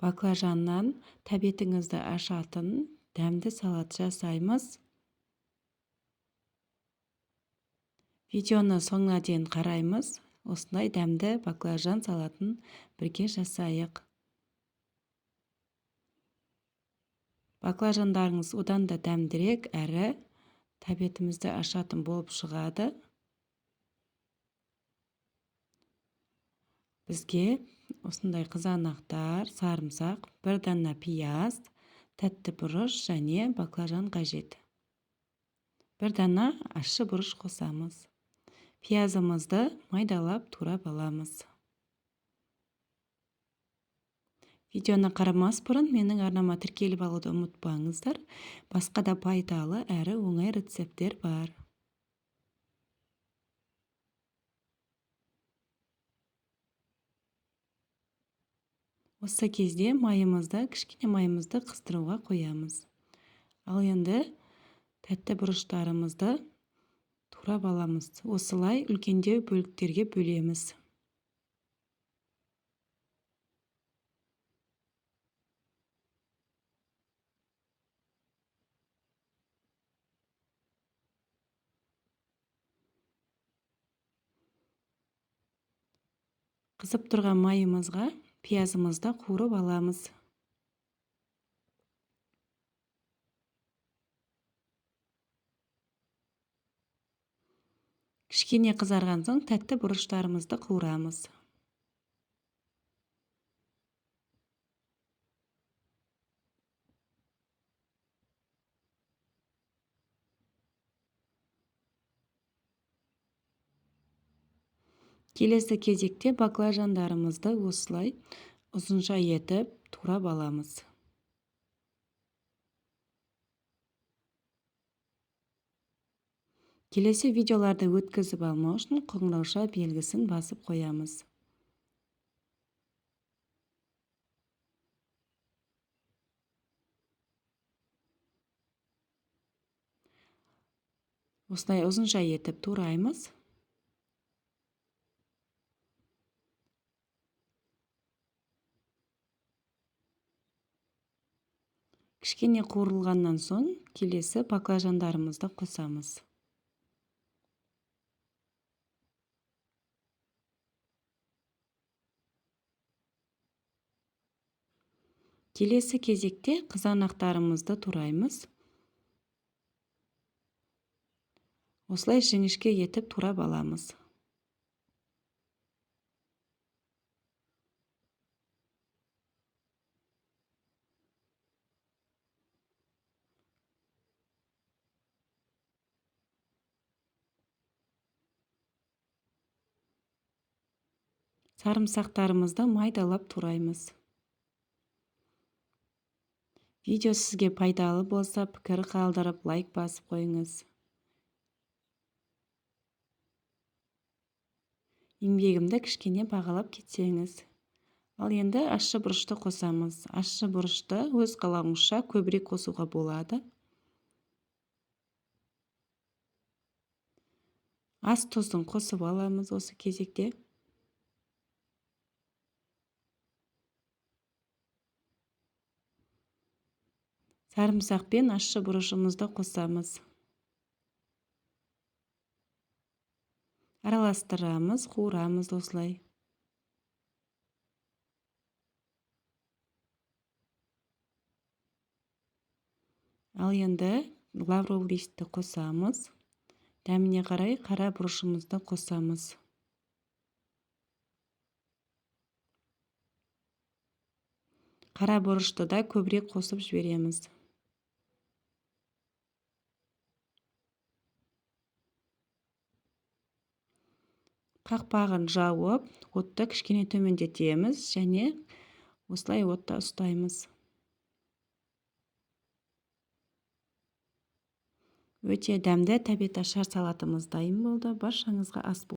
баклажаннан тәбетіңізді ашатын дәмді салат жасаймыз. Видеоны соңына дейін қараймыз. Осындай дәмді баклажан салатын бірге жасайық. Баклажандарыңыз одан да дәмдірек әрі тәбетімізді ашатын болып шығады. Бізге осындай қызанақтар, сарымсақ, бір дана пияз, тәтті бұрыш және баклажан қажет. Бір дана ащы бұрыш қосамыз. Пиязымызды майдалап турап аламыз. Видеоны қарамас бұрын менің арнама тіркеліп алуды ұмытпаңыздар. Басқа да пайдалы әрі оңай рецепттер бар. Осы кезде кішкене майымызды қыздыруға қоямыз. Ал енді тәтті бұрыштарымызды турап аламыз. Осылай үлкендеу бөліктерге бөлеміз. Қызып тұрған майымызға пиязымызды қуырып аламыз. Кішкене қызарған соң тәтті бұрыштарымызды қуырамыз. Келесі кезекте баклажандарымызды осылай ұзынша етіп турап аламыз. Келесі видеоларды өткізіп алмау үшін қоңырауша белгісін басып қоямыз. Осылай ұзынша етіп тураймыз. Кішкене қуырылғаннан соң келесі баклажандарымызды қосамыз. Келесі кезекте қызанақтарымызды тураймыз. Осылай жіңішке етіп турап аламыз. Сарымсақтарымызды майдалап тураймыз. Видео сізге пайдалы болса, пікір қалдырып, лайк басып қойыңыз. Еңбегімді кішкене бағалап кетсеңіз. Ал енді ащы бұрышты қосамыз. Ащы бұрышты өз қалауыңызша көбірек қосуға болады. Ас тұзын қосып аламыз осы кезекте. Сарымсақ пен ащы бұрышымызды қосамыз. Араластырамыз, қуырамыз осылай. Ал енді лаврол листті қосамыз. Дәміне қарай қара бұрышымызды қосамыз. Қара бұрышты да көбірек қосып жібереміз. Қақпағын жауып, отты кішкене төмендетеміз және осылай отта ұстаймыз. Өте дәмді тәбет ашар салатымыз дайын болды. Баршаңызға ас болсын.